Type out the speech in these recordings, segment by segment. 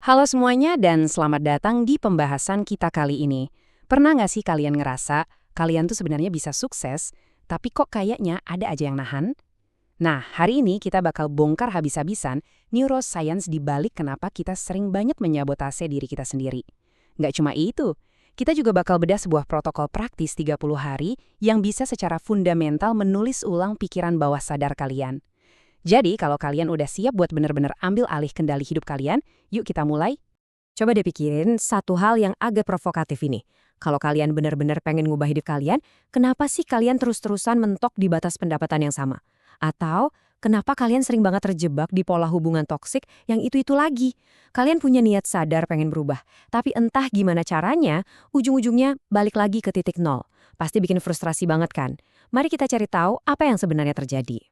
Halo semuanya dan selamat datang di pembahasan kita kali ini. Pernah nggak sih kalian ngerasa kalian tuh sebenarnya bisa sukses, tapi kok kayaknya ada aja yang nahan? Nah, hari ini kita bakal bongkar habis-habisan neuroscience di balik kenapa kita sering banget menyabotase diri kita sendiri. Nggak cuma itu, kita juga bakal bedah sebuah protokol praktis 30 hari yang bisa secara fundamental menulis ulang pikiran bawah sadar kalian. Jadi, kalau kalian udah siap buat bener-bener ambil alih kendali hidup kalian, yuk kita mulai. Coba deh pikirin satu hal yang agak provokatif ini. Kalau kalian benar-benar pengen ngubah hidup kalian, kenapa sih kalian terus-terusan mentok di batas pendapatan yang sama? Atau kenapa kalian sering banget terjebak di pola hubungan toksik yang itu-itu lagi? Kalian punya niat sadar pengen berubah, tapi entah gimana caranya, ujung-ujungnya balik lagi ke titik nol. Pasti bikin frustrasi banget kan? Mari kita cari tahu apa yang sebenarnya terjadi.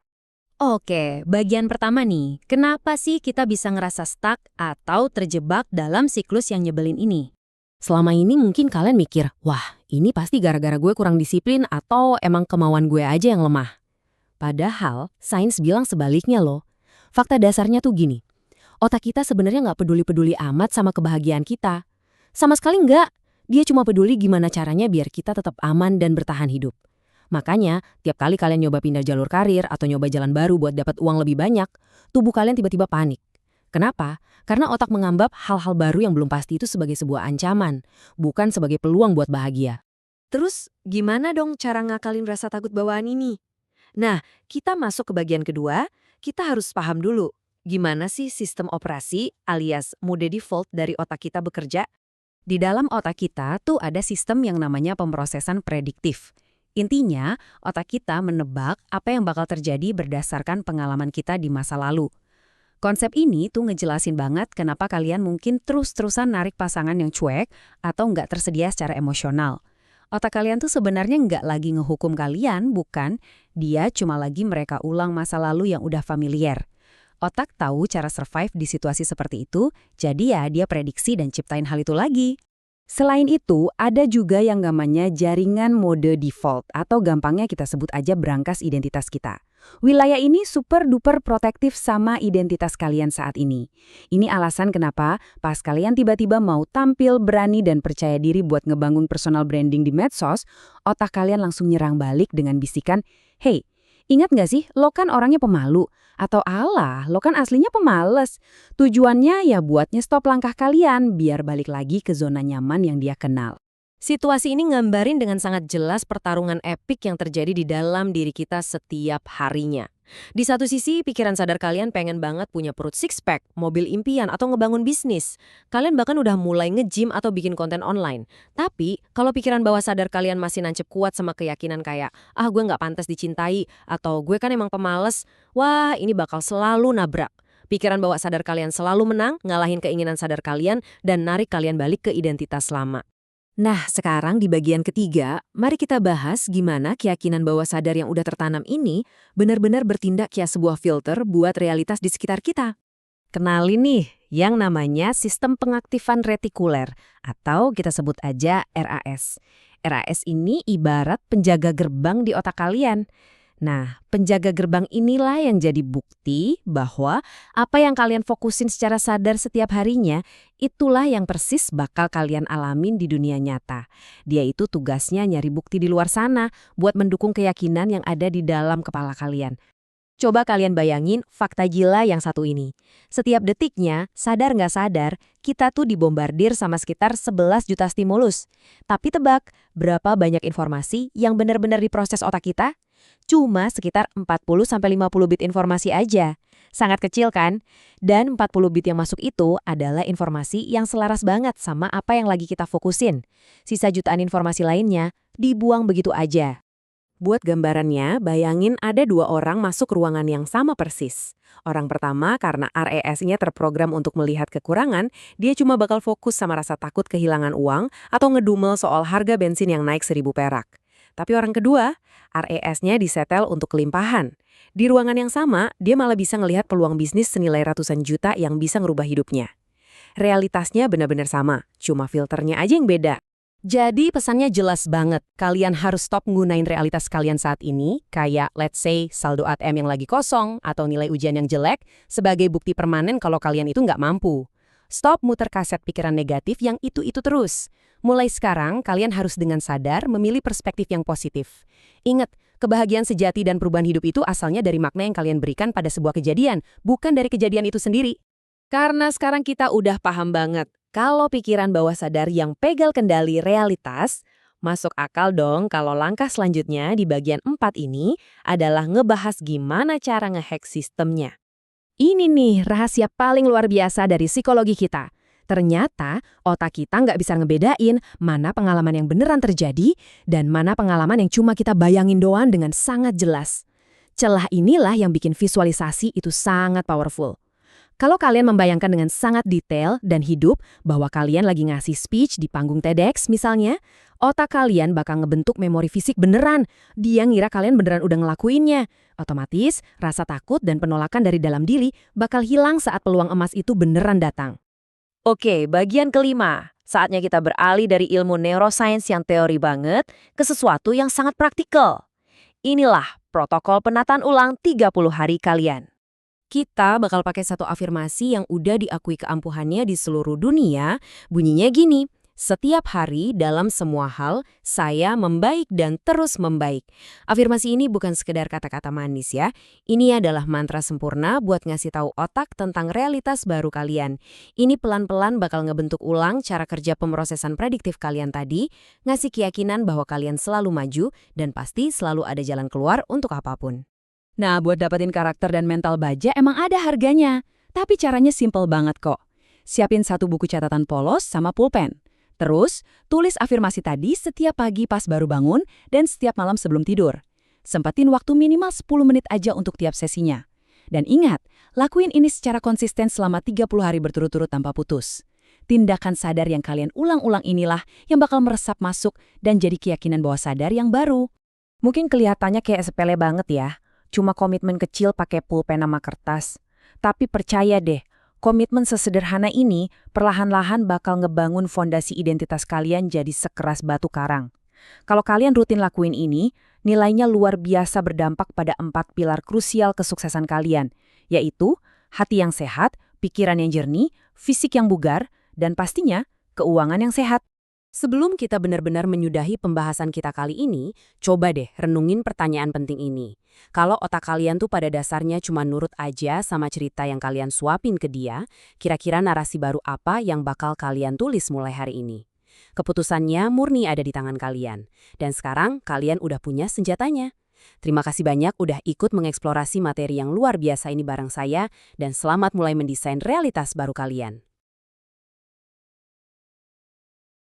Oke, bagian pertama nih, kenapa sih kita bisa ngerasa stuck atau terjebak dalam siklus yang nyebelin ini? Selama ini mungkin kalian mikir, wah ini pasti gara-gara gue kurang disiplin atau emang kemauan gue aja yang lemah. Padahal, sains bilang sebaliknya loh. Fakta dasarnya tuh gini, otak kita sebenarnya nggak peduli-peduli amat sama kebahagiaan kita. Sama sekali nggak, dia cuma peduli gimana caranya biar kita tetap aman dan bertahan hidup. Makanya, tiap kali kalian nyoba pindah jalur karir atau nyoba jalan baru buat dapat uang lebih banyak, tubuh kalian tiba-tiba panik. Kenapa? Karena otak menganggap hal-hal baru yang belum pasti itu sebagai sebuah ancaman, bukan sebagai peluang buat bahagia. Terus, gimana dong cara ngakalin rasa takut bawaan ini? Nah, kita masuk ke bagian kedua, kita harus paham dulu. Gimana sih sistem operasi alias mode default dari otak kita bekerja? Di dalam otak kita tuh ada sistem yang namanya pemrosesan prediktif. Intinya, otak kita menebak apa yang bakal terjadi berdasarkan pengalaman kita di masa lalu. Konsep ini tuh ngejelasin banget kenapa kalian mungkin terus-terusan narik pasangan yang cuek atau nggak tersedia secara emosional. Otak kalian tuh sebenarnya nggak lagi ngehukum kalian, bukan? Dia cuma lagi mereka ulang masa lalu yang udah familiar. Otak tahu cara survive di situasi seperti itu, jadi ya dia prediksi dan ciptain hal itu lagi. Selain itu, ada juga yang namanya jaringan mode default atau gampangnya kita sebut aja brankas identitas kita. Wilayah ini super duper protektif sama identitas kalian saat ini. Ini alasan kenapa pas kalian tiba-tiba mau tampil berani dan percaya diri buat ngebangun personal branding di medsos, otak kalian langsung nyerang balik dengan bisikan, "Hey, ingat nggak sih, lo kan orangnya pemalu? Atau alah, lo kan aslinya pemales." Tujuannya ya buat stop langkah kalian biar balik lagi ke zona nyaman yang dia kenal. Situasi ini ngambarin dengan sangat jelas pertarungan epik yang terjadi di dalam diri kita setiap harinya. Di satu sisi, pikiran sadar kalian pengen banget punya perut six-pack, mobil impian, atau ngebangun bisnis. Kalian bahkan udah mulai nge-gym atau bikin konten online. Tapi, kalau pikiran bawah sadar kalian masih nancep kuat sama keyakinan kayak, ah gue nggak pantas dicintai, atau gue kan emang pemales, wah ini bakal selalu nabrak. Pikiran bawah sadar kalian selalu menang, ngalahin keinginan sadar kalian, dan narik kalian balik ke identitas lama. Nah, sekarang di bagian ketiga, mari kita bahas gimana keyakinan bawah sadar yang udah tertanam ini benar-benar bertindak kayak sebuah filter buat realitas di sekitar kita. Kenalin nih, yang namanya sistem pengaktifan retikuler, atau kita sebut aja RAS. RAS ini ibarat penjaga gerbang di otak kalian. Nah, penjaga gerbang inilah yang jadi bukti bahwa apa yang kalian fokusin secara sadar setiap harinya, itulah yang persis bakal kalian alamin di dunia nyata. Dia itu tugasnya nyari bukti di luar sana buat mendukung keyakinan yang ada di dalam kepala kalian. Coba kalian bayangin fakta gila yang satu ini. Setiap detiknya, sadar nggak sadar, kita tuh dibombardir sama sekitar 11 juta stimulus. Tapi tebak, berapa banyak informasi yang benar-benar diproses otak kita? Cuma sekitar 40-50 bit informasi aja. Sangat kecil kan? Dan 40 bit yang masuk itu adalah informasi yang selaras banget sama apa yang lagi kita fokusin. Sisa jutaan informasi lainnya dibuang begitu aja. Buat gambarannya, bayangin ada dua orang masuk ruangan yang sama persis. Orang pertama karena RAS-nya terprogram untuk melihat kekurangan, dia cuma bakal fokus sama rasa takut kehilangan uang atau ngedumel soal harga bensin yang naik 1.000 perak. Tapi orang kedua, RAS-nya disetel untuk kelimpahan. Di ruangan yang sama, dia malah bisa ngelihat peluang bisnis senilai ratusan juta yang bisa ngerubah hidupnya. Realitasnya benar-benar sama, cuma filternya aja yang beda. Jadi pesannya jelas banget, kalian harus stop nggunain realitas kalian saat ini, kayak let's say saldo ATM yang lagi kosong atau nilai ujian yang jelek, sebagai bukti permanen kalau kalian itu nggak mampu. Stop muter kaset pikiran negatif yang itu-itu terus. Mulai sekarang, kalian harus dengan sadar memilih perspektif yang positif. Ingat, kebahagiaan sejati dan perubahan hidup itu asalnya dari makna yang kalian berikan pada sebuah kejadian, bukan dari kejadian itu sendiri. Karena sekarang kita udah paham banget, kalau pikiran bawah sadar yang pegal kendali realitas, masuk akal dong kalau langkah selanjutnya di bagian 4 ini adalah ngebahas gimana cara ngehack sistemnya. Ini nih rahasia paling luar biasa dari psikologi kita. Ternyata otak kita nggak bisa ngebedain mana pengalaman yang beneran terjadi dan mana pengalaman yang cuma kita bayangin doang dengan sangat jelas. Celah inilah yang bikin visualisasi itu sangat powerful. Kalau kalian membayangkan dengan sangat detail dan hidup bahwa kalian lagi ngasih speech di panggung TEDx misalnya, otak kalian bakal ngebentuk memori fisik beneran. Dia ngira kalian beneran udah ngelakuinnya. Otomatis, rasa takut dan penolakan dari dalam diri bakal hilang saat peluang emas itu beneran datang. Oke, bagian kelima. Saatnya kita beralih dari ilmu neuroscience yang teori banget ke sesuatu yang sangat praktikal. Inilah protokol penataan ulang 30 hari kalian. Kita bakal pakai satu afirmasi yang udah diakui keampuhannya di seluruh dunia. Bunyinya gini, setiap hari dalam semua hal, saya membaik dan terus membaik. Afirmasi ini bukan sekedar kata-kata manis ya. Ini adalah mantra sempurna buat ngasih tahu otak tentang realitas baru kalian. Ini pelan-pelan bakal ngebentuk ulang cara kerja pemrosesan prediktif kalian tadi, ngasih keyakinan bahwa kalian selalu maju dan pasti selalu ada jalan keluar untuk apapun. Nah, buat dapetin karakter dan mental baja emang ada harganya. Tapi caranya simple banget kok. Siapin satu buku catatan polos sama pulpen. Terus, tulis afirmasi tadi setiap pagi pas baru bangun dan setiap malam sebelum tidur. Sempetin waktu minimal 10 menit aja untuk tiap sesinya. Dan ingat, lakuin ini secara konsisten selama 30 hari berturut-turut tanpa putus. Tindakan sadar yang kalian ulang-ulang inilah yang bakal meresap masuk dan jadi keyakinan bawah sadar yang baru. Mungkin kelihatannya kayak sepele banget ya. Cuma komitmen kecil pakai pulpen sama kertas. Tapi percaya deh, komitmen sesederhana ini perlahan-lahan bakal ngebangun fondasi identitas kalian jadi sekeras batu karang. Kalau kalian rutin lakuin ini, nilainya luar biasa berdampak pada 4 pilar krusial kesuksesan kalian, yaitu hati yang sehat, pikiran yang jernih, fisik yang bugar, dan pastinya keuangan yang sehat. Sebelum kita benar-benar menyudahi pembahasan kita kali ini, coba deh renungin pertanyaan penting ini. Kalau otak kalian tuh pada dasarnya cuma nurut aja sama cerita yang kalian suapin ke dia, kira-kira narasi baru apa yang bakal kalian tulis mulai hari ini? Keputusannya murni ada di tangan kalian. Dan sekarang kalian udah punya senjatanya. Terima kasih banyak udah ikut mengeksplorasi materi yang luar biasa ini bareng saya, dan selamat mulai mendesain realitas baru kalian.